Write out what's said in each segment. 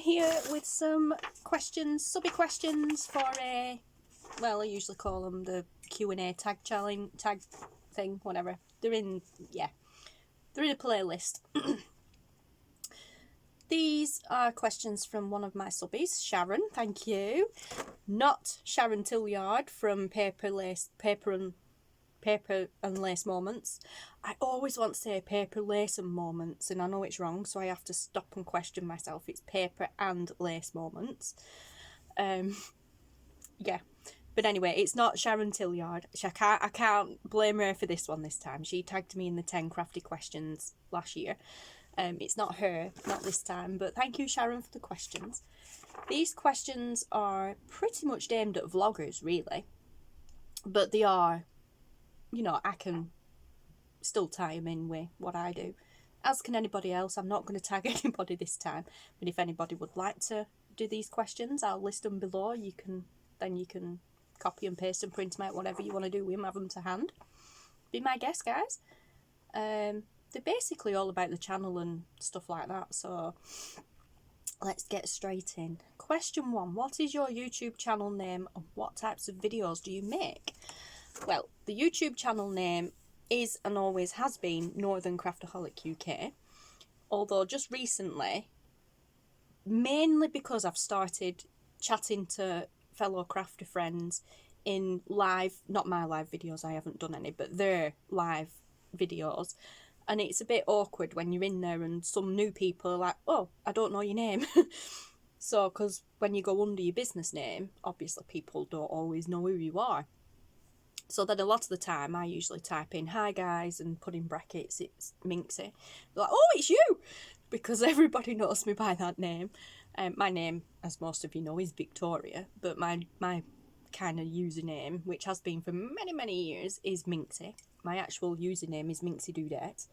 here with some questions, subby questions for a, well, I usually call them the Q&A tag challenge, tag thing, whatever. They're in a playlist. These are questions from one of my subbies, Sharon, thank you. Not Sharon Tilyard from Paper and Lace Moments. I always want to say Paper, Lace and Moments, and I know it's wrong, so I have to stop and question myself. It's Paper and Lace Moments. Yeah. But anyway, it's not Sharon Tilyard. I can't blame her for this one this time. She tagged me in the 10 crafty questions last year. It's not her, not this time. But thank you, Sharon, for the questions. These questions are pretty much aimed at vloggers, really. But they are, you know, I can still tie them in with what I do. As can anybody else. I'm not going to tag anybody this time. But if anybody would like to do these questions, I'll list them below. You can copy and paste and print them out, whatever you want to do with them, have them to hand. Be my guest, guys. They're basically all about the channel and stuff like that, so let's get straight in. Question 1. What is your YouTube channel name and what types of videos do you make? Well, the YouTube channel name is and always has been Northern Craftaholic UK, although just recently, mainly because I've started chatting to fellow crafter friends in live, not my live videos, I haven't done any, but their live videos, and it's a bit awkward when you're in there and some new people are like, oh, I don't know your name. So, because when you go under your business name, obviously people don't always know who you are. So then a lot of the time I usually type in, hi guys, and put in brackets, it's Minxie. They're like, oh, it's you! Because everybody knows me by that name. My name, as most of you know, is Victoria, but my kind of username, which has been for many, many years, is Minxie. My actual username is Minxie Dudette.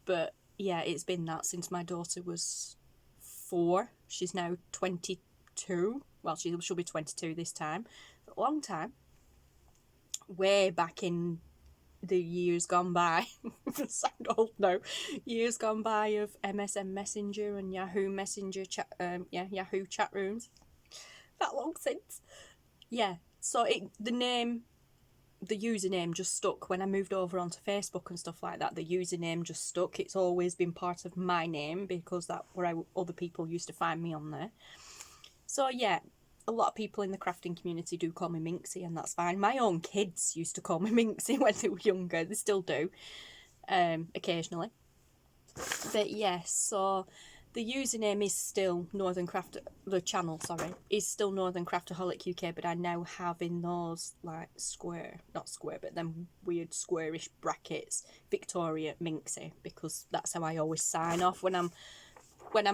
But yeah, it's been that since my daughter was 4. She's now 22. Well, she'll be 22 this time. A long time. Way back in the years gone by. I sound old now. Years gone by of MSN Messenger and Yahoo Messenger Yahoo chat rooms. That long since. Yeah, so the username just stuck when I moved over onto Facebook and stuff like that. The username just stuck. It's always been part of my name because that's where other people used to find me on there. So yeah, a lot of people in the crafting community do call me Minxie, and that's fine. My own kids used to call me Minxie when they were younger. They still do, occasionally. But yes, so the username is still the channel, sorry, is still Northern Craftaholic UK, but I now have in those, like, not square, but them weird squarish brackets, Victoria Minxie, because that's how I always sign off when I'm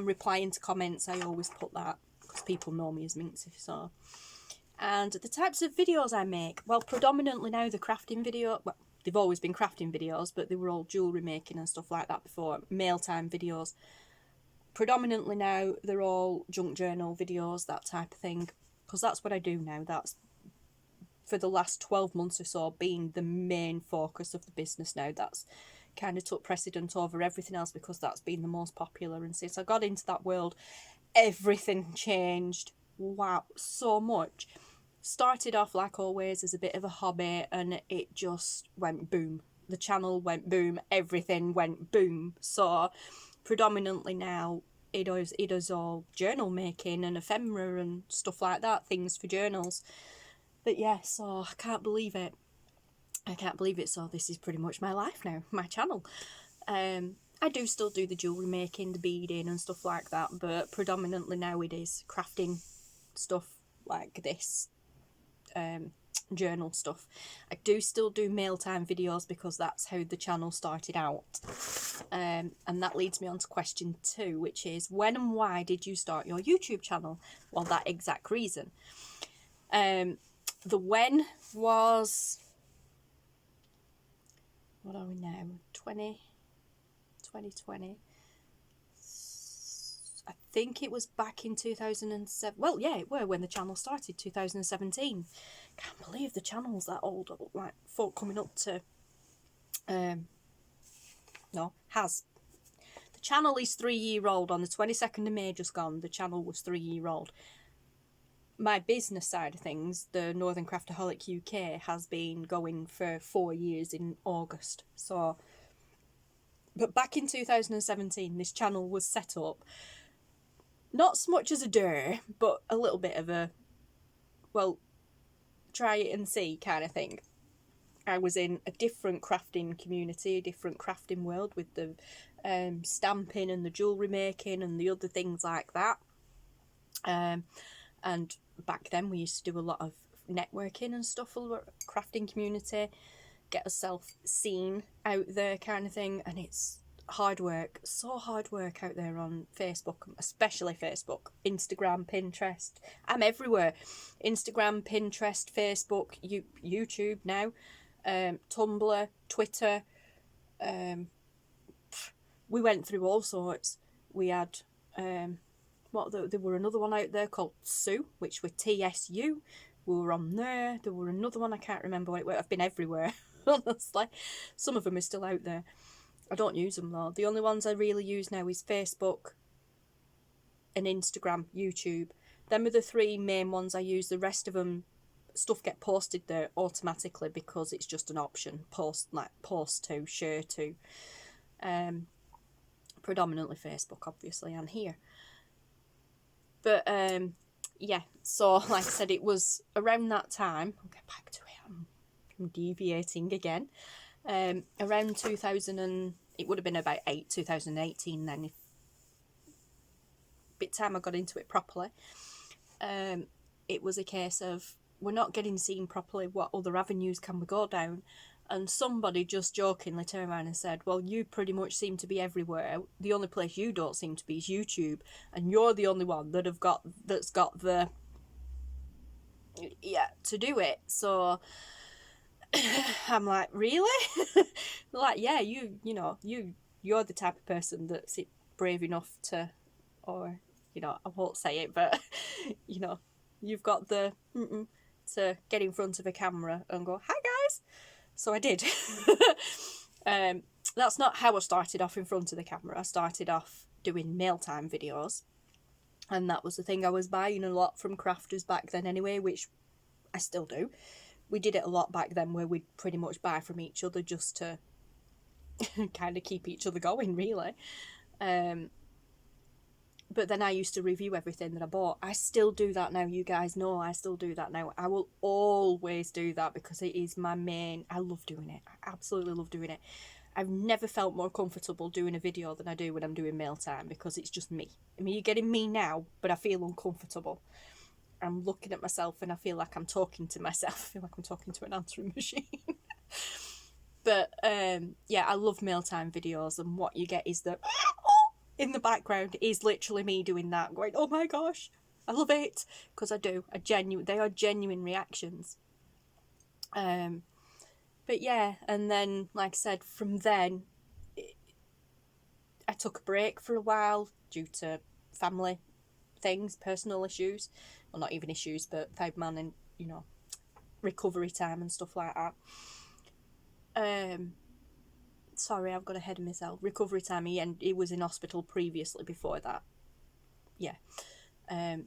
replying to comments. I always put that, because people know me as Minxie, so. And the types of videos I make, well, predominantly now the crafting video, well, they've always been crafting videos, but they were all jewellery making and stuff like that before, mail time videos. Predominantly now, they're all junk journal videos, that type of thing, because that's what I do now. That's, for the last 12 months or so, been the main focus of the business now. That's kind of took precedent over everything else because that's been the most popular, and since I got into that world, everything changed. Wow, so much. Started off, like always, as a bit of a hobby, and it just went boom. The channel went boom, everything went boom. So predominantly now it is all journal making and ephemera and stuff like that, things for journals. But yeah, so I can't believe it. So this is pretty much my life now, my channel. I do still do the jewellery making, the beading and stuff like that, but predominantly now it is crafting stuff like this, journal stuff. I do still do mail time videos because that's how the channel started out. And that leads me on to question 2, which is, when and why did you start your YouTube channel? Well, that exact reason. The when was, what are we now, 2020. I think it was back in 2007. Well, yeah, it were when the channel started, 2017. Can't believe the channel's that old. Like, folk coming up to, the channel is 3-year-old. On the 22nd of May just gone, the channel was 3-year-old. My business side of things, the Northern Craftaholic UK, has been going for 4 years in August. So, but back in 2017, this channel was set up, not so much as a dare, but a little bit of a, well, try it and see kind of thing. I was in a different crafting community, a different crafting world with the stamping and the jewellery making and the other things like that. And back then we used to do a lot of networking and stuff for the crafting community, get ourselves seen out there kind of thing. And it's hard work, so hard work out there on Facebook, especially Facebook, Instagram, Pinterest. I'm everywhere. Instagram, Pinterest, Facebook, YouTube now. Tumblr, Twitter, we went through all sorts. We had there were another one out there called Sue, which were TSU. We were on there. There were another one, I can't remember what it was. I've been everywhere, honestly. Some of them are still out there. I don't use them though. The only ones I really use now is Facebook and Instagram, YouTube. Them are the 3 main ones I use. The rest of them, stuff get posted there automatically because it's just an option. Post to, share to. Predominantly Facebook, obviously, and here. But yeah, so like I said, it was around that time. I'll get back to it. I'm deviating again. Around 2000 and it would have been about 2018 then. Bit time I got into it properly. It was a case of, we're not getting seen properly, what other avenues can we go down? And somebody just jokingly turned around and said, well, you pretty much seem to be everywhere. The only place you don't seem to be is YouTube. And you're the only one that's got the, to do it. So I'm like, really? Like, yeah, you're the type of person that's brave enough to, or, I won't say it, but, you've got the to get in front of a camera and go, hi guys. So I did. That's not how I started off in front of the camera. I started off doing mealtime videos, and that was the thing. I was buying a lot from crafters back then anyway, which I still do. We did it a lot back then where we'd pretty much buy from each other just to kind of keep each other going, really. But then I used to review everything that I bought. I still do that now. You guys know I still do that now. I will always do that because it is my main... I love doing it. I absolutely love doing it. I've never felt more comfortable doing a video than I do when I'm doing mealtime because it's just me. I mean, you're getting me now, but I feel uncomfortable. I'm looking at myself and I feel like I'm talking to myself. I feel like I'm talking to an answering machine. But, yeah, I love mealtime videos, and what you get is the... in the background is literally me doing that, going, oh my gosh, I love it, because I do. They are genuine reactions. But yeah, and then, like I said, from then, I took a break for a while due to family things, personal issues. Well, not even issues, but found man and, recovery time and stuff like that. Sorry, I've got ahead of myself. Recovery time, he was in hospital previously before that. Yeah.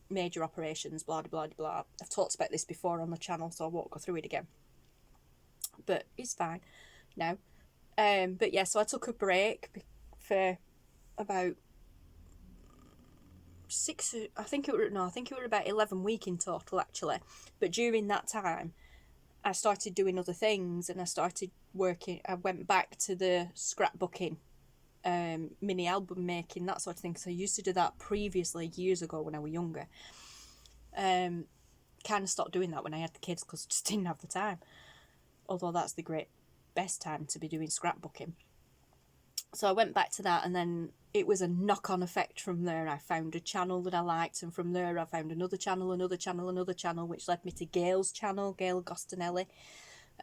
Major operations, blah, blah, blah, blah. I've talked about this before on the channel, so I won't go through it again. But it's fine now. But yeah, so I took a break for about I think it was about 11 weeks in total, actually. But during that time, I started doing other things, and I started working. I went back to the scrapbooking, mini album making, that sort of thing. So I used to do that previously, years ago when I was younger. Kind of stopped doing that when I had the kids because I just didn't have the time. Although that's the best time to be doing scrapbooking. So I went back to that, and then it was a knock-on effect from there. I found a channel that I liked, and from there I found another channel, which led me to Gail's channel, Gail Gostinelli.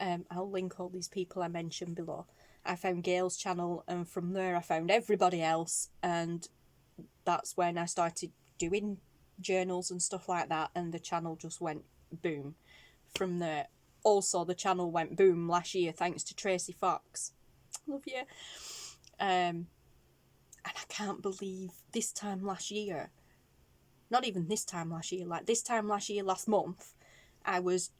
I'll link all these people I mentioned below. I found Gail's channel, and from there I found everybody else, and that's when I started doing journals and stuff like that, and the channel just went boom from there. Also, the channel went boom last year thanks to Tracy Fox. Love you. And I can't believe this time last year, not even this time last year, like this time last year, last month, I was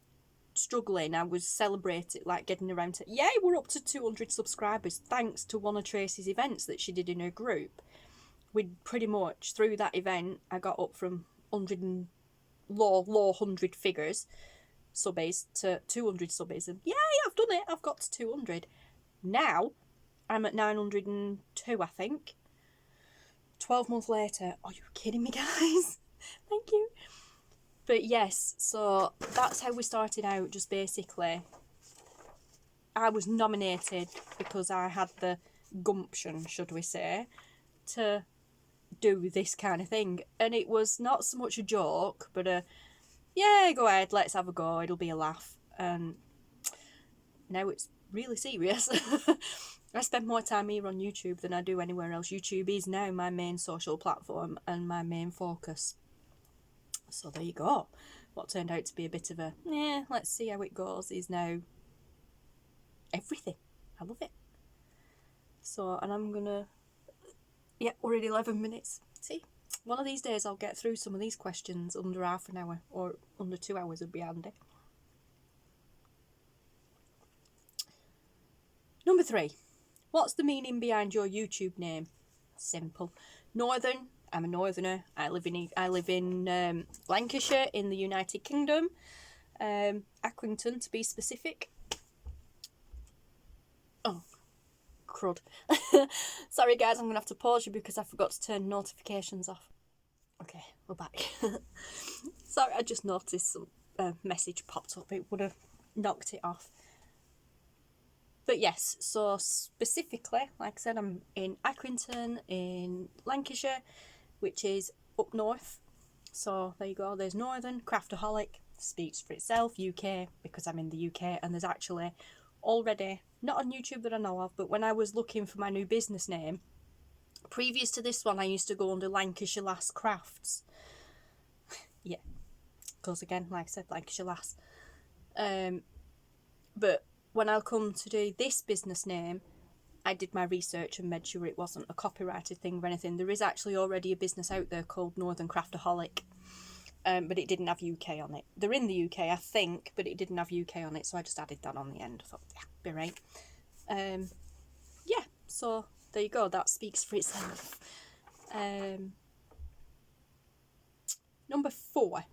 struggling. I was celebrating, like getting around to, yay, we're up to 200 subscribers thanks to one of Tracy's events that she did in her group. We'd pretty much, through that event, I got up from 100 and low 100 figures, subbies, to 200 subbies, and yay, I've done it, I've got to 200. Now, I'm at 902, I think. 12 months later. Are you kidding me, guys? Thank you. But yes, so that's how we started out, just basically. I was nominated because I had the gumption, should we say, to do this kind of thing. And it was not so much a joke, but yeah, go ahead, let's have a go, it'll be a laugh. And now it's really serious. I spend more time here on YouTube than I do anywhere else. YouTube is now my main social platform and my main focus. So there you go. What turned out to be a bit of a, let's see how it goes, is now everything. I love it. So, and I'm gonna, we're at 11 minutes. See, one of these days I'll get through some of these questions under half an hour, or under 2 hours would be handy. Number 3. What's the meaning behind your YouTube name? Simple. Northern. I'm a northerner. I live in Lancashire in the United Kingdom. Accrington to be specific. Oh, crud. Sorry guys, I'm going to have to pause you because I forgot to turn notifications off. Okay, we're back. Sorry, I just noticed some message popped up. It would have knocked it off. But yes, so specifically, like I said, I'm in Accrington in Lancashire, which is up north. So there you go, there's Northern. Craftaholic speaks for itself. UK, because I'm in the UK, and there's actually already, not on YouTube that I know of, but when I was looking for my new business name, previous to this one, I used to go under Lancashire Lass Crafts. Yeah, because again, like I said, Lancashire Lass. But when I come to do this business name, I did my research and made sure it wasn't a copyrighted thing or anything. There is actually already a business out there called Northern Craftaholic, but it didn't have UK on it. They're in the UK, I think, but it didn't have UK on it, so I just added that on the end. I thought, yeah, be right. Yeah, so there you go. That speaks for itself. Number 4.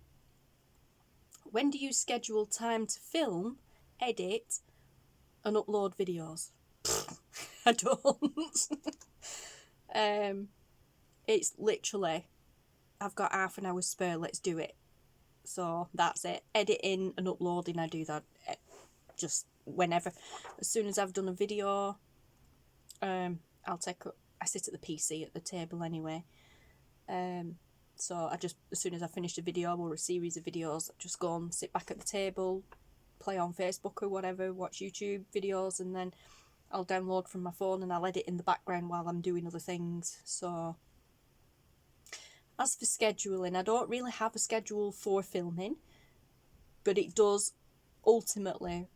When do you schedule time to film, edit, and upload videos? I don't. It's literally, I've got half an hour spare, let's do it. So that's it. Editing and uploading, I do that just whenever. As soon as I've done a video, I sit at the PC at the table anyway. So I just, as soon as I finish a video or a series of videos, I just go and sit back at the table, play on Facebook or whatever, watch YouTube videos, and then I'll download from my phone and I'll edit in the background while I'm doing other things. So as for scheduling, I don't really have a schedule for filming, but it does ultimately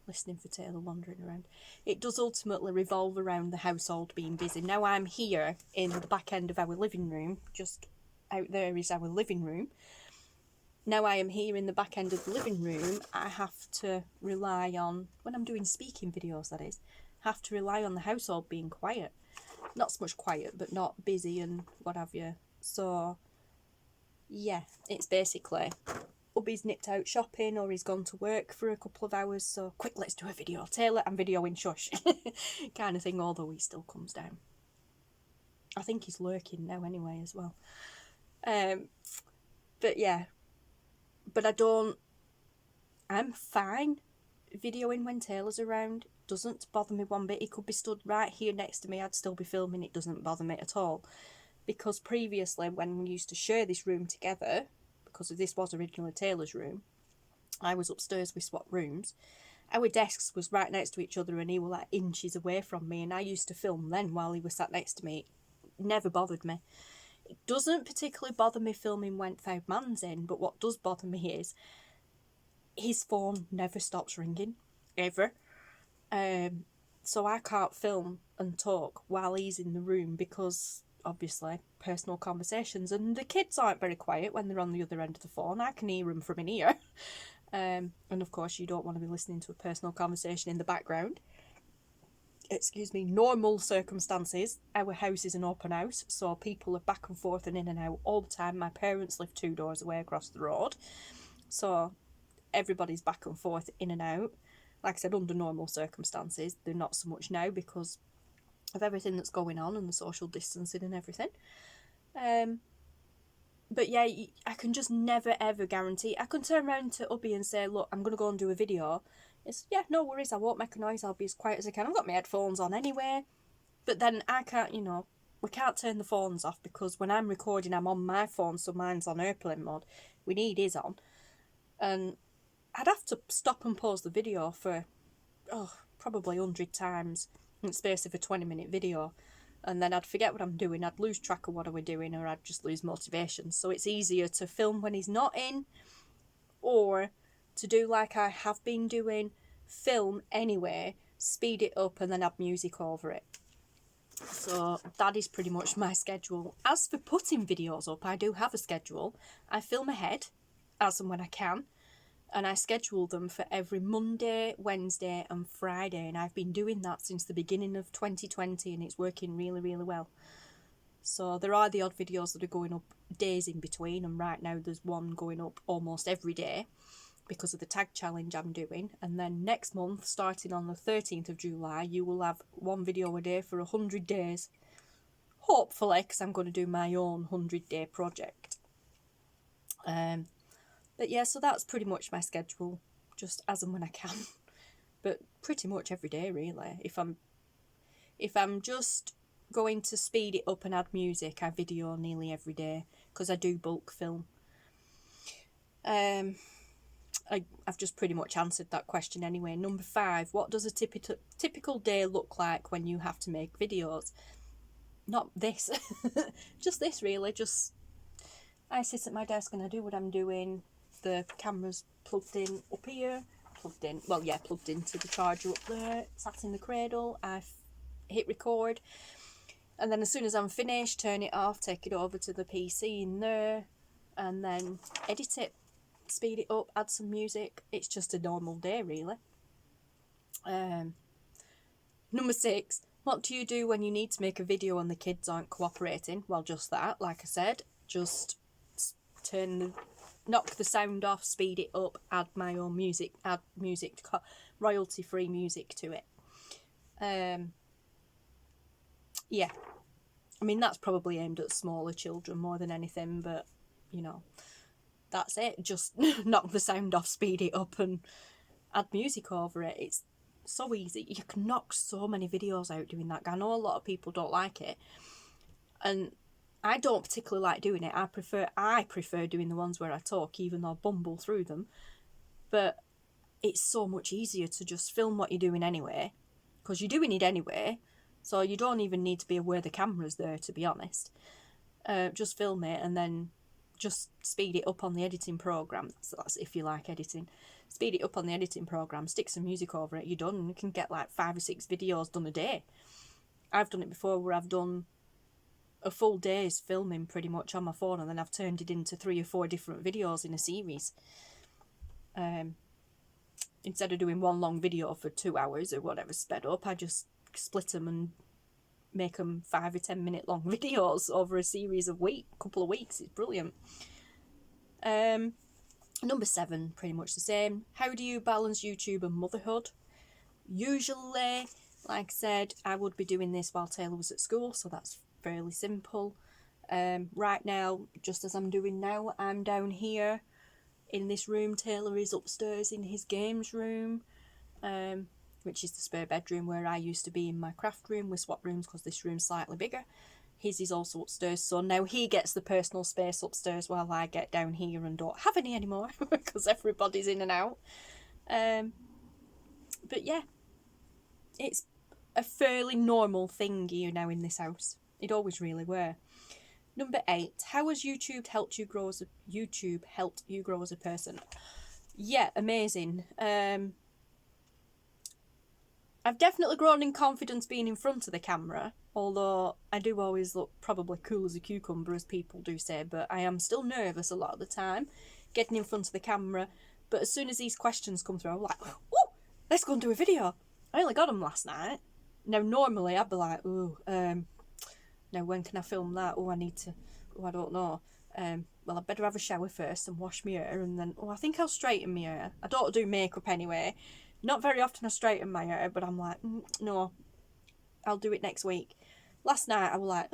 listening for Taylor wandering around. It does ultimately revolve around the household being busy. Now I'm here in the back end of our living room, just out there is our living room. Now I am here in the back end of the living room, I have to rely on, when I'm doing speaking videos that is, have to rely on the household being quiet. Not so much quiet, but not busy and what have you. So, yeah, it's basically, hubby's nipped out shopping or he's gone to work for a couple of hours, so quick, let's do a video. Taylor, I'm videoing, shush. Kind of thing, although he still comes down. I think he's lurking now anyway as well. But yeah, but I'm fine videoing when Taylor's around. Doesn't bother me one bit. He could be stood right here next to me, I'd still be filming. It doesn't bother me at all, because previously when we used to share this room together, because this was originally Taylor's room, I was upstairs, we swapped rooms, our desks was right next to each other and he was like inches away from me, and I used to film then while he was sat next to me. It never bothered me. It doesn't particularly bother me filming when five man's in, but what does bother me is his phone never stops ringing, ever. So I can't film and talk while he's in the room because obviously personal conversations, and the kids aren't very quiet when they're on the other end of the phone. I can hear them from in here. And of course you don't want to be listening to a personal conversation in the background. Excuse me. Normal circumstances, our house is an open house, so people are back and forth and in and out all the time. My parents live 2 doors away across the road, so everybody's back and forth in and out. Like I said, under normal circumstances, they're not so much now because of everything that's going on and the social distancing and everything. But yeah, I can just never ever guarantee. I can turn around to Ubbie and say, look, I'm going to go and do a video. It's, yeah, no worries, I won't make a noise, I'll be as quiet as I can. I've got my headphones on anyway. But then I can't, we can't turn the phones off because when I'm recording, I'm on my phone, so mine's on airplane mode. We need his on. And I'd have to stop and pause the video for, probably 100 times in the space of a 20-minute video. And then I'd forget what I'm doing, I'd lose track of what I was doing, or I'd just lose motivation. So it's easier to film when he's not in, or to do like I have been doing, film anyway, speed it up and then add music over it. So that is pretty much my schedule. As for putting videos up, I do have a schedule. I film ahead, as and when I can, and I schedule them for every Monday, Wednesday and Friday, and I've been doing that since the beginning of 2020, and it's working really, really well. So there are the odd videos that are going up days in between, and right now there's one going up almost every day because of the tag challenge I'm doing. And then next month, starting on the 13th of July, you will have one video a day for 100 days. Hopefully, because I'm going to do my own 100-day project. But yeah, so that's pretty much my schedule, just as and when I can. But pretty much every day, really. If I'm just going to speed it up and add music, I video nearly every day, because I do bulk film. I've just pretty much answered that question anyway. Number 5, what does a typical day look like when you have to make videos? Not this. Just this, really. Just I sit at my desk and I do what I'm doing. The camera's plugged in up here. Plugged into the charger up there. Sat in the cradle. I hit record. And then as soon as I'm finished, turn it off, take it over to the PC in there, and then edit it. Speed it up, add some music. It's just a normal day, really. Number 6, what do you do when you need to make a video and the kids aren't cooperating? Well, just that, like I said, just knock the sound off, speed it up, add my own music, royalty-free music to it. Yeah, I mean, that's probably aimed at smaller children more than anything, but, that's it. Just knock the sound off, speed it up and add music over it. It's so easy. You can knock so many videos out doing that. I know a lot of people don't like it, and I don't particularly like doing it. I prefer doing the ones where I talk, even though I bumble through them. But it's so much easier to just film what you're doing anyway, because you're doing it anyway, so you don't even need to be aware the camera's there, to be honest. Just film it and then just speed it up on the editing program. So that's if you like editing. Speed it up on the editing program, stick some music over it, you're done. And you can get like 5 or 6 videos done a day. I've done it before where I've done a full day's filming pretty much on my phone, and then I've turned it into 3 or 4 different videos in a series. Instead of doing one long video for 2 hours or whatever sped up, I just split them and make them 5 or 10 minute long videos over a series of couple of weeks. It's brilliant. Number 7, pretty much the same. How do you balance YouTube and motherhood? Usually, like I said, I would be doing this while Taylor was at school, so that's fairly simple. Right now, just as I'm doing now, I'm down here in this room. Taylor is upstairs in his games room, which is the spare bedroom where I used to be in my craft room. We swap rooms because this room's slightly bigger. His is also upstairs, so now he gets the personal space upstairs while I get down here and don't have any anymore because everybody's in and out. But yeah, it's a fairly normal thing here now in this house. It always really were. Number 8, how has YouTube helped you grow as a person? Yeah, amazing. I've definitely grown in confidence being in front of the camera, although I do always look probably cool as a cucumber, as people do say, but I am still nervous a lot of the time getting in front of the camera. But as soon as these questions come through, I'm like, oh, let's go and do a video. I only got them last night. Now, normally I'd be like, oh, now when can I film that? Oh, I need to, oh, I don't know. Well, I better have a shower first and wash my hair, and then, oh, I think I'll straighten my hair. I don't do makeup anyway. Not very often I straighten my hair, but I'm like, no, I'll do it next week. Last night I was like,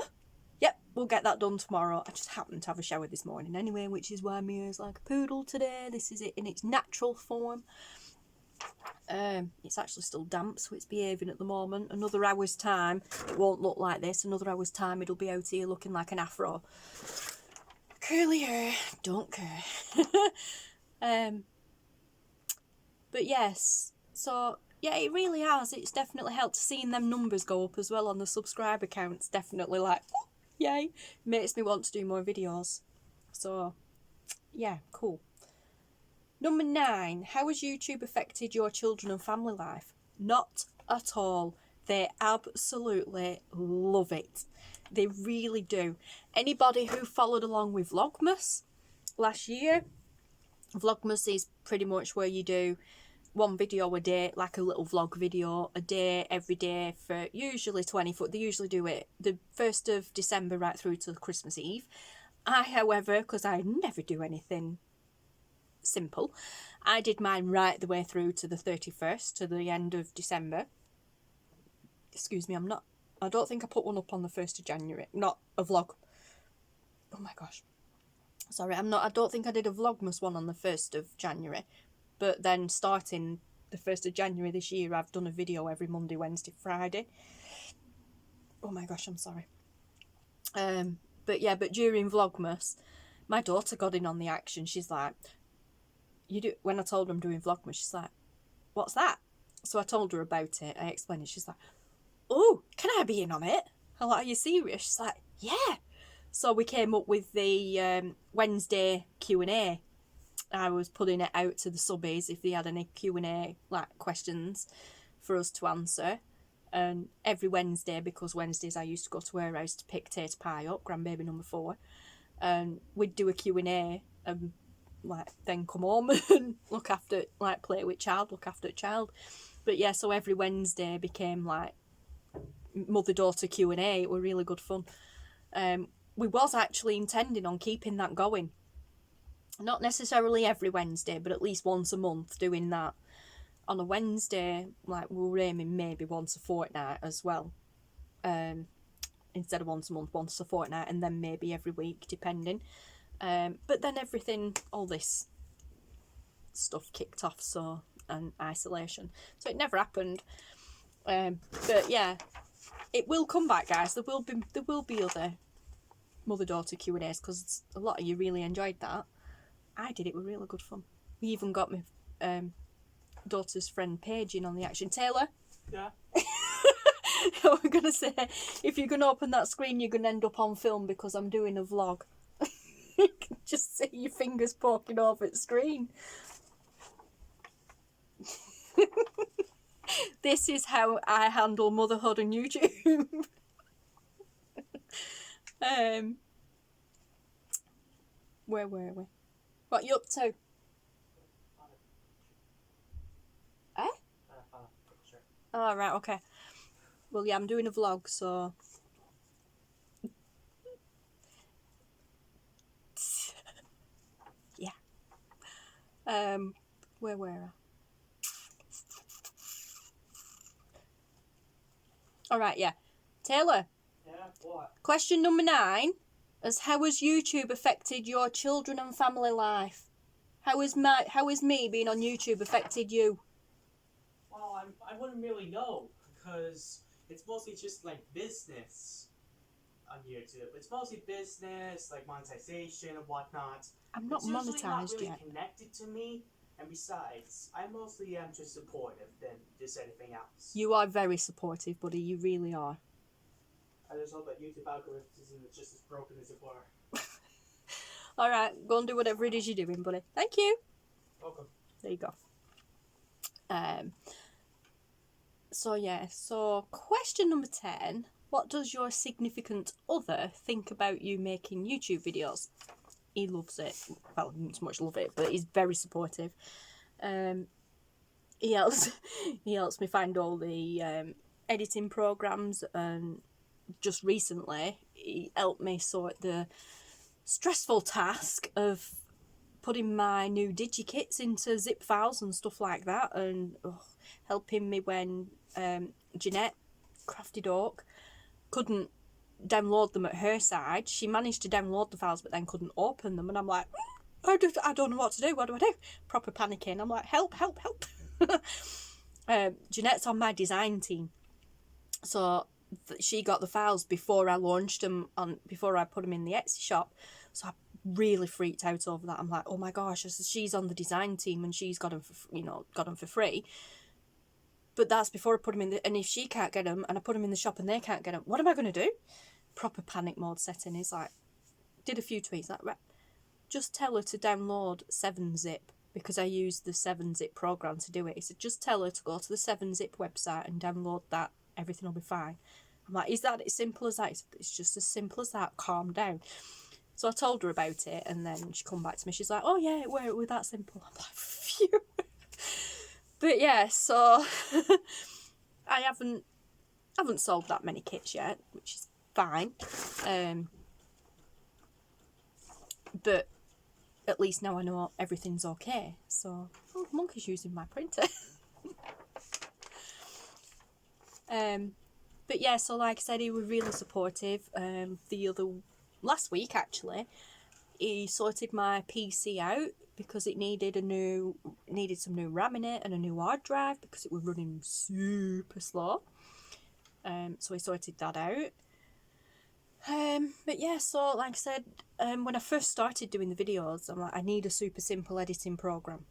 yep, we'll get that done tomorrow. I just happened to have a shower this morning anyway, which is why my hair's like a poodle today. This is it in its natural form. It's actually still damp, so it's behaving at the moment. Another hour's time, it won't look like this. Another hour's time, it'll be out here looking like an afro. Curly hair, don't care. But yes, so yeah, it really has. It's definitely helped. Seeing them numbers go up as well on the subscriber counts. Definitely like, oh, yay, makes me want to do more videos. So yeah, cool. Number 9, how has YouTube affected your children and family life? Not at all. They absolutely love it. They really do. Anybody who followed along with Vlogmas last year, Vlogmas is pretty much where you do one video a day, like a little vlog video a day, every day for usually 20 foot. They usually do it the 1st of December right through to Christmas Eve. I, however, because I never do anything simple, I did mine right the way through to the 31st, to the end of December. Excuse me, I don't think I put one up on the 1st of January, not a vlog. Oh my gosh. Sorry, I don't think I did a Vlogmas one on the 1st of January. But then starting the 1st of January this year, I've done a video every Monday, Wednesday, Friday. Oh my gosh, I'm sorry. But yeah, but during Vlogmas, my daughter got in on the action. She's like, when I told her I'm doing Vlogmas, she's like, what's that? So I told her about it. I explained it. She's like, oh, can I be in on it? I'm like, are you serious? She's like, yeah. So we came up with the Wednesday Q&A. I was putting it out to the subbies if they had any Q&A like questions for us to answer. And every Wednesday, because Wednesdays I used to go to her house to pick Tater Pie up, grandbaby number 4, and we'd do a Q&A and like then come home and look after, like, play with child, look after child. But yeah, so every Wednesday became like mother-daughter Q&A. It were really good fun. We was actually intending on keeping that going. Not necessarily every Wednesday, but at least once a month doing that. On a Wednesday, like, we were aiming maybe once a fortnight as well. Instead of once a month, once a fortnight, and then maybe every week, depending. But then everything, all this stuff kicked off, so, and isolation. So it never happened. But yeah, it will come back, guys. There will be other mother-daughter Q&As, because a lot of you really enjoyed that. I did. It was really good fun. We even got my daughter's friend Paige in on the action. Taylor? Yeah? I was going to say, if you're going to open that screen, you're going to end up on film, because I'm doing a vlog. You can just see your fingers poking over the screen. This is how I handle motherhood and YouTube. Where were we? What you up to? Eh? Oh, right, okay. Well, yeah, I'm doing a vlog, so... yeah. Where were I? Alright, yeah. Taylor. Yeah, what? Question number 9 is, how has YouTube affected your children and family life? How has me being on YouTube affected you? Well, I wouldn't really know, because it's mostly just like business on YouTube. It's mostly business, like monetization and whatnot. I'm not it's usually monetized not really yet. connected to me, and besides, I mostly am just supportive than just anything else. You are very supportive, buddy. You really are. I just hope that YouTube algorithm isn't just as broken as it were. Alright, go and do whatever it is you're doing, buddy. Thank you. Welcome. There you go. So yeah, so question number 10. What does your significant other think about you making YouTube videos? He loves it. Well, not so much love it, but he's very supportive. He helps he helps me find all the editing programs, and just recently he helped me sort the stressful task of putting my new digikits into zip files and stuff like that, and helping me when Jeanette, Craftaholic, couldn't download them at her side. She managed to download the files but then couldn't open them, and I'm like, I don't know what to do. What do I do? Proper panicking. I'm like, help. Jeanette's on my design team, so she got the files before I launched them before I put them in the Etsy shop. So I really freaked out over that. I'm like, oh my gosh, she's on the design team and she's got them for free. But that's before I put them in and if she can't get them and I put them in the shop and they can't get them, what am I going to do? Proper panic mode setting. Is like, did a few tweets like, right, just tell her to download 7-zip, because I use the 7-zip program to do it. He said, just tell her to go to the 7-zip website and download that. Everything will be fine. I'm like, is that as simple as that? It's just as simple as that. Calm down. So I told her about it, and then she come back to me. She's like, oh yeah, it we're that simple. I'm like, phew. But yeah, so I haven't sold that many kits yet, which is fine. But at least now I know everything's okay. So, Monkey's using my printer. But yeah, so like I said, he was really supportive. Last week actually, he sorted my PC out because it needed some new RAM in it and a new hard drive because it was running super slow. So he sorted that out. But yeah, so like I said, when I first started doing the videos, I'm like, I need a super simple editing program.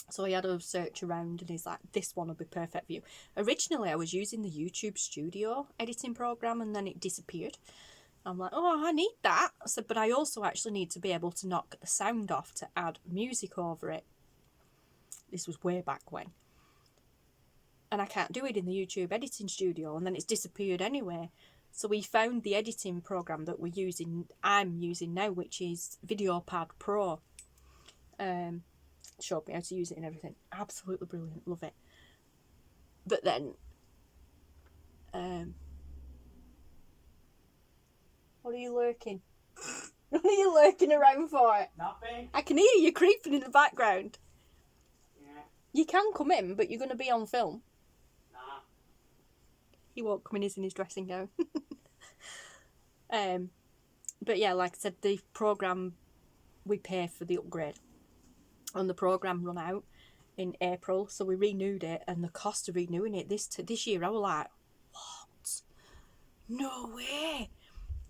So he had a search around and he's like, this one will be perfect for you. Originally, I was using the YouTube Studio editing program and then it disappeared. I'm like, oh, I need that. I said, but I also actually need to be able to knock the sound off to add music over it. This was way back when. And I can't do it in the YouTube editing studio, and then it's disappeared anyway. So we found the editing program that I'm using now, which is VideoPad Pro. Showed me how to use it and everything. Absolutely brilliant, love it. But then, what are you lurking? What are you lurking around for? Nothing. I can hear you creeping in the background. Yeah. You can come in, but you're going to be on film. Nah. He won't come in, he's in his dressing gown. But yeah, like I said, the program, we pay for the upgrade. And the program run out in April, so we renewed it, and the cost of renewing it this year, I was like, what? No way.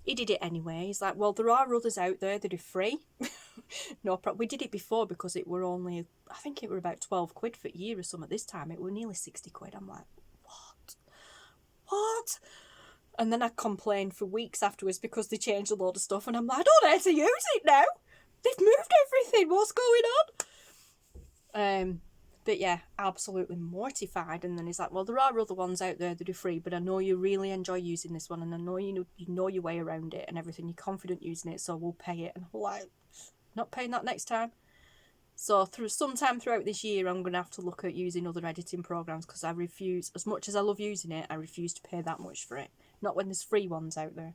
He did it anyway. He's like, well, there are others out there that are free. No problem. We did it before because it were only, I think it were about 12 quid for a year or something. This time it were nearly 60 quid. I'm like, what? And then I complained for weeks afterwards because they changed a load of stuff, and I'm like, I don't know how to use it now. They've moved everything. What's going on? But yeah, absolutely mortified. And then he's like, well, there are other ones out there that are free, but I know you really enjoy using this one, and I know you know your way around it and everything. You're confident using it, so we'll pay it. And I'm like, not paying that next time. So sometime throughout this year, I'm going to have to look at using other editing programs, because I refuse, as much as I love using it, I refuse to pay that much for it. Not when there's free ones out there.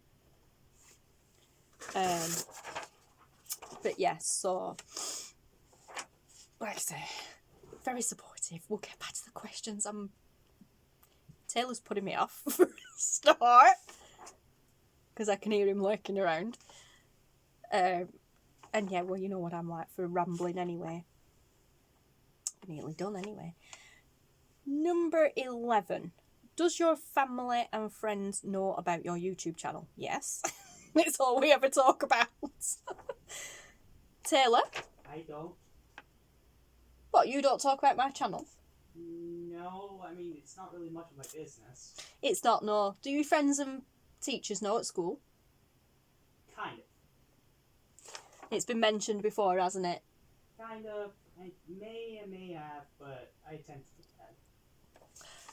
But yeah, so like I say, very supportive. We'll get back to the questions. Taylor's putting me off for a start, because I can hear him lurking around. And yeah, well, you know what I'm like for rambling anyway. Nearly done anyway. Number 11. Does your family and friends know about your YouTube channel? Yes. It's all we ever talk about. Taylor? I don't. What, you don't talk about my channel? No, I mean, it's not really much of my business. It's not, no. Do your friends and teachers know at school? Kind of. It's been mentioned before, hasn't it? Kind of. I may have, but I tend to forget.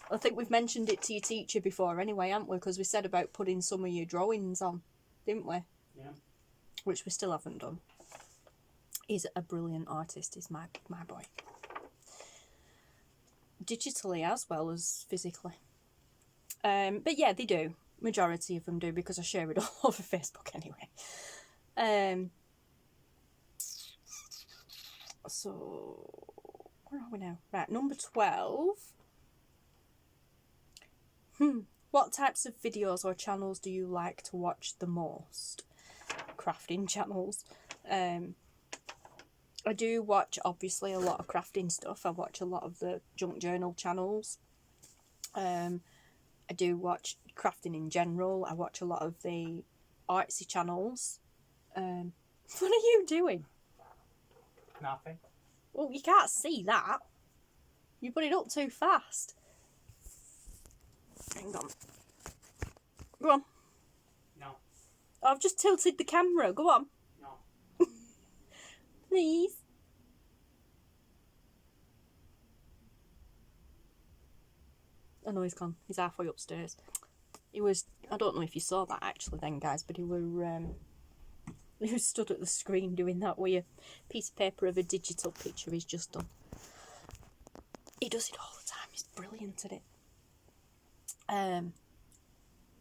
I think we've mentioned it to your teacher before anyway, haven't we? Because we said about putting some of your drawings on, didn't we? Yeah. Which we still haven't done. He's a brilliant artist, is my boy. Digitally as well as physically. But yeah, they do. Majority of them do, because I share it all over Facebook anyway. So, where are we now? Right, number 12. What types of videos or channels do you like to watch the most? Crafting channels. I do watch, obviously, a lot of crafting stuff. I watch a lot of the junk journal channels. I do watch crafting in general. I watch a lot of the artsy channels. What are you doing? Nothing. Well, you can't see that. You put it up too fast. Hang on. Go on. No. I've just tilted the camera. Go on. No. Please. Oh no, he's gone. He's halfway upstairs. He was, I don't know if you saw that actually then, guys, but he was stood at the screen doing that with a piece of paper of a digital picture he's just done. He does it all the time. He's brilliant at it.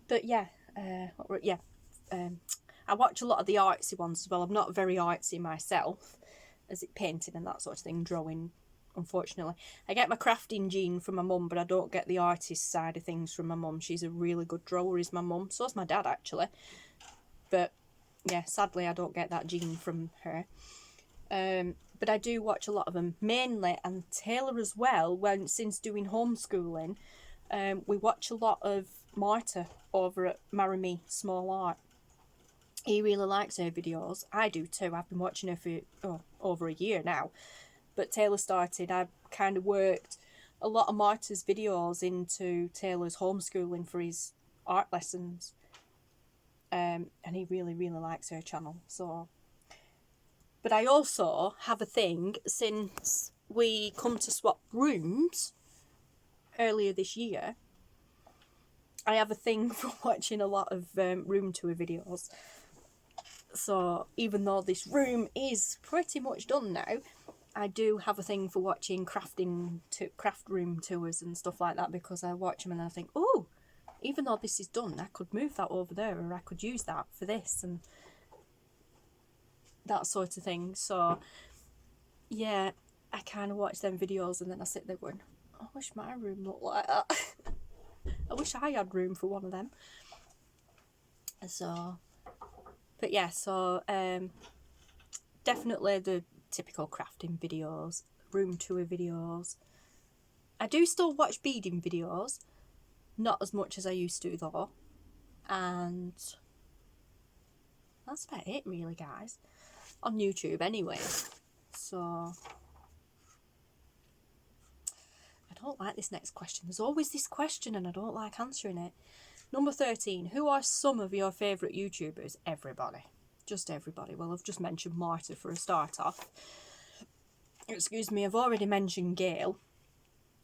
But yeah, I watch a lot of the artsy ones as well. I'm not very artsy myself, as it painting and that sort of thing, drawing, unfortunately. I get my crafting gene from my mum, but I don't get the artist side of things from my mum. She's a really good drawer, is my mum. So's my dad, actually. But yeah, sadly, I don't get that gene from her. But I do watch a lot of them, mainly, and Taylor as well, since doing homeschooling. We watch a lot of Marta over at Marry Me Small Art. He really likes her videos. I do too. I've been watching her for over a year now. But Taylor started, I kind of worked a lot of Marta's videos into Taylor's homeschooling for his art lessons. And he really, really likes her channel. So, but I also have a thing, since we come to swap rooms earlier this year, I have a thing for watching a lot of room tour videos. So even though this room is pretty much done now, I do have a thing for watching craft room tours and stuff like that, because I watch them and I think, oh, even though this is done, I could move that over there, or I could use that for this, and that sort of thing. So yeah, I kind of watch them videos and then I sit there going, I wish my room looked like that. I wish I had room for one of them. So, but yeah, so definitely the typical crafting videos, room tour videos. I do still watch beading videos, not as much as I used to though, and that's about it really, guys, on YouTube anyway. So I don't like this next question. There's always this question and I don't like answering it. Number 13. Who are some of your favourite YouTubers? Everybody. Just everybody. Well, I've just mentioned Marta for a start off. Excuse me, I've already mentioned Gail.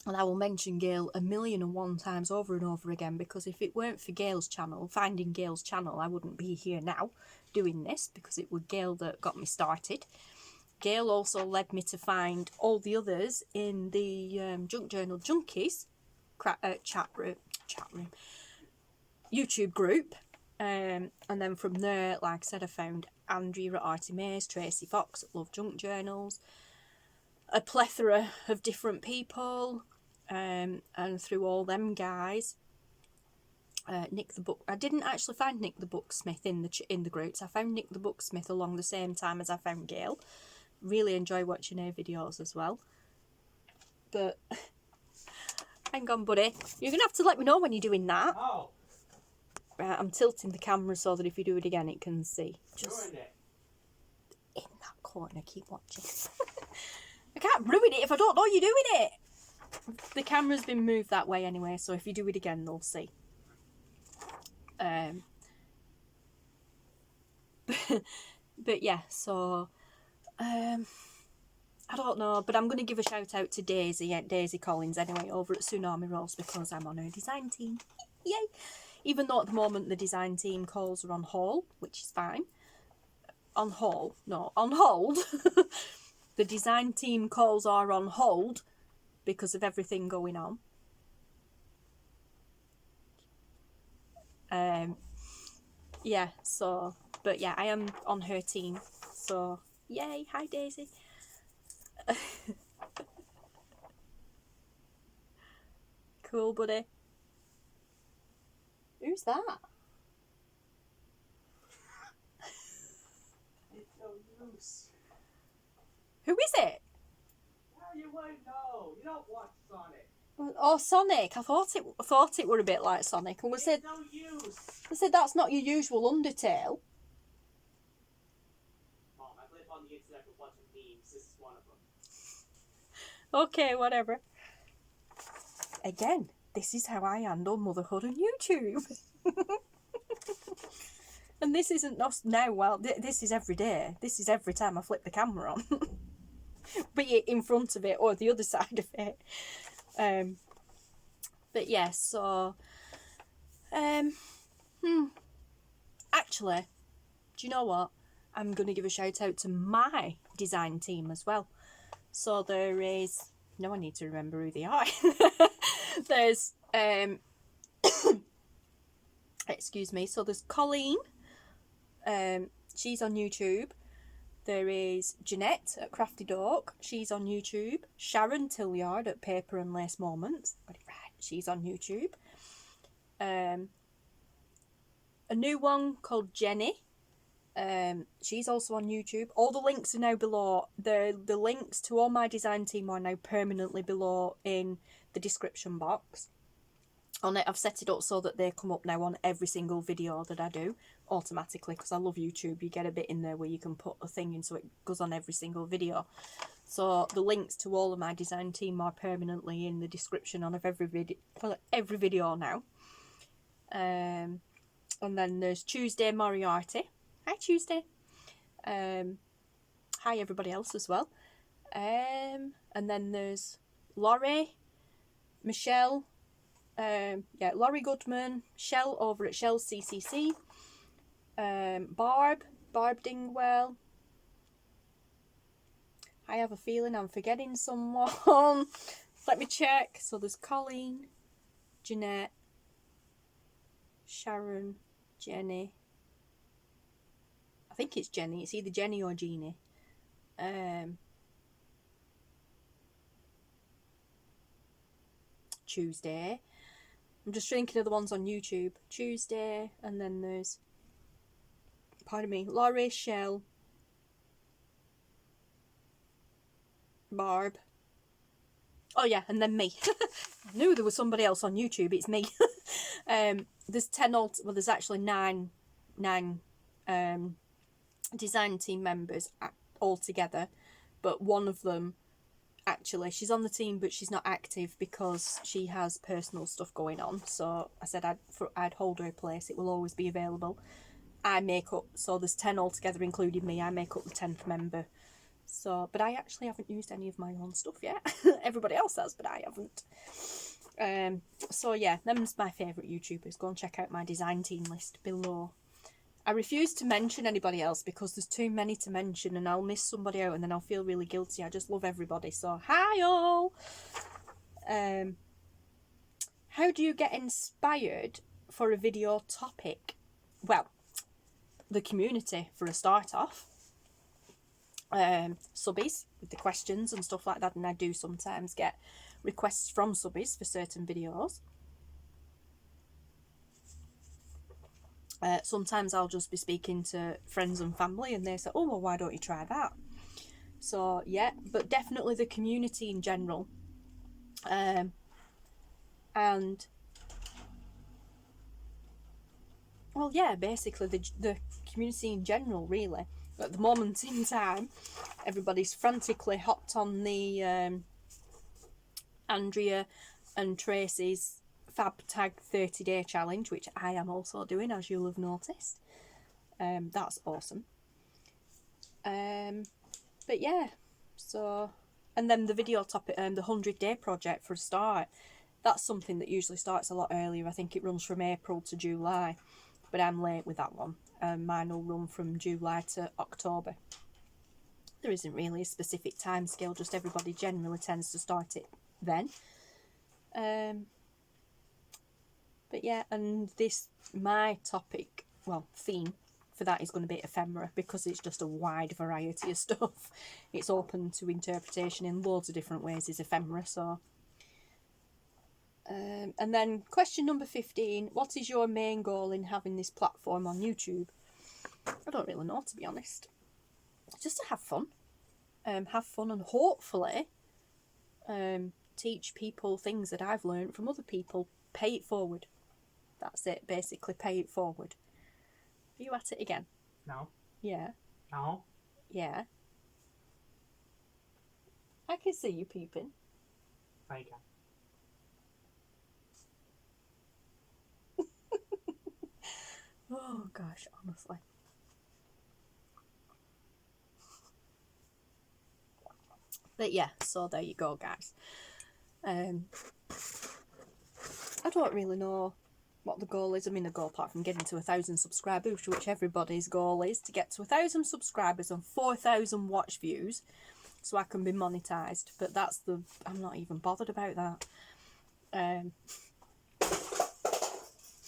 And I will mention Gail 1,000,001 times over and over again, because if it weren't for Gail's channel, finding Gail's channel, I wouldn't be here now doing this, because it was Gail that got me started. Gail also led me to find all the others in the Junk Journal Junkies chat room, YouTube group. And then from there, like I said, I found Andrea at Artie Mays, Tracy Fox at Love Junk Journals, a plethora of different people, and through all them guys, Nick the Book. I didn't actually find Nick the Booksmith in the groups. I found Nick the Booksmith along the same time as I found Gail. Really enjoy watching her videos as well. But hang on, buddy, you're gonna have to let me know when you're doing that. Oh. Right, I'm tilting the camera so that if you do it again, it can see. Just Ruined it. in that corner, keep watching. I can't ruin it if I don't know you're doing it. The camera's been moved that way anyway, so if you do it again, they'll see. But yeah, so I don't know, but I'm going to give a shout out to Daisy Collins anyway, over at Tsunami Rose, because I'm on her design team. Yay! Even though at the moment the design team calls are on hold, which is fine. On hold? No, on hold. The design team calls are on hold because of everything going on. Yeah, so, but yeah, I am on her team, so yay. Hi Daisy. Cool, buddy. Who's that? It's no use. Who is it? How you wouldn't know? You don't watch Sonic. Oh, Sonic. I thought it were a bit like Sonic, and we said, no use. I said that's not your usual Undertale. Mom, I live on the internet with a bunch of memes. This is one of them. Okay, whatever. Again, this is how I handle motherhood on YouTube. And this isn't just now, well, this is every day. This is every time I flip the camera on. Be it in front of it or the other side of it. But yeah, so... Actually, do you know what? I'm going to give a shout out to my design team as well. So there is... No, I need to remember who they are. There's... excuse me. So there's Colleen. She's on YouTube. There is Jeanette at Crafty Dork. She's on YouTube. Sharon Tilyard at Paper and Lace Moments. Got it right. She's on YouTube. A new one called Jenny. She's also on YouTube. All the links are now below. The links to all my design team are now permanently below in the description box. On it, I've set it up so that they come up now on every single video that I do automatically, because I love YouTube. You get a bit in there where you can put a thing in so it goes on every single video. So the links to all of my design team are permanently in the description on every video now. And then there's Tuesday Moriarty. Hi Tuesday. Hi everybody else as well. And then there's Laurie, Michelle. Laurie Goodman, Shell over at Shell CCC, Barb Dingwell. I have a feeling I'm forgetting someone. Let me check. So there's Colleen, Jeanette, Sharon, Jenny. I think it's Jenny. It's either Jenny or Jeannie. Tuesday. I'm just thinking of the ones on YouTube. Tuesday, and then there's, pardon me, Laurie, Shell, Barb. Oh yeah, and then me. I knew there was somebody else on YouTube. It's me. There's 10 well, there's actually nine design team members all together, but one of them, actually, she's on the team, but she's not active because she has personal stuff going on. So I said I'd hold her place. It will always be available. I make up, so there's 10 altogether, including me. I make up the 10th member. So, but I actually haven't used any of my own stuff yet. Everybody else has, but I haven't. So yeah, them's my favourite YouTubers. Go and check out my design team list below. I refuse to mention anybody else because there's too many to mention and I'll miss somebody out and then I'll feel really guilty. I just love everybody. So, hi all! How do you get inspired for a video topic? Well, the community for a start off. Subbies with the questions and stuff like that, and I do sometimes get requests from subbies for certain videos. Sometimes I'll just be speaking to friends and family and they say, oh, well, why don't you try that? So, yeah, but definitely the community in general. And, well, yeah, basically the community in general, really. At the moment in time, everybody's frantically hopped on the Andrea and Tracy's Fab Tag 30-day challenge, which I am also doing, as you'll have noticed. That's awesome. But yeah, So, and then the video topic, the 100-day project for a start. That's something that usually starts a lot earlier. I think it runs from April to July, but I'm late with that one. Mine will run from July to October. There isn't really a specific time scale, just everybody generally tends to start it then. But yeah, and my topic, well, theme for that is going to be ephemera, because it's just a wide variety of stuff. It's open to interpretation in loads of different ways, is ephemera, so... and then question number 15, what is your main goal in having this platform on YouTube? I don't really know, to be honest. Just to have fun. And hopefully teach people things that I've learned from other people. Pay it forward. That's it, basically, pay it forward. Are you at it again? No. Yeah. No. Yeah. I can see you peeping. No, you can. Oh gosh, honestly. But yeah, so there you go, guys. I don't really know what the goal is. I mean, the goal, apart from getting to 1,000 subscribers, which everybody's goal is, to get to 1,000 subscribers and 4,000 watch views, so I can be monetized. But I'm not even bothered about that.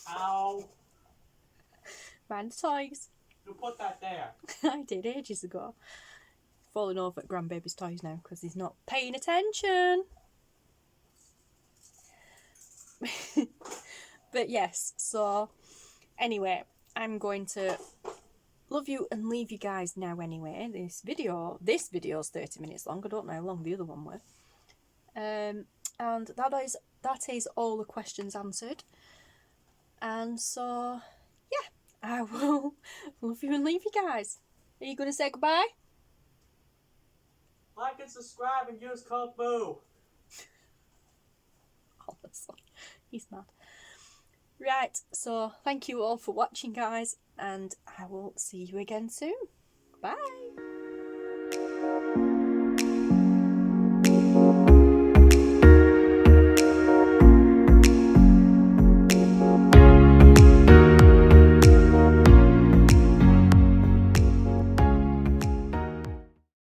Ow. Mind the toys. You put that there. I did ages ago. Falling over at grandbaby's toys now because he's not paying attention. But yes, so anyway, I'm going to love you and leave you guys now anyway. This video's 30 minutes long. I don't know how long the other one were. And that is all the questions answered. And so yeah, I will love you and leave you guys. Are you going to say goodbye? Like and subscribe and use code BOO. Honestly, he's mad. Right, so thank you all for watching, guys, and I will see you again soon. Bye.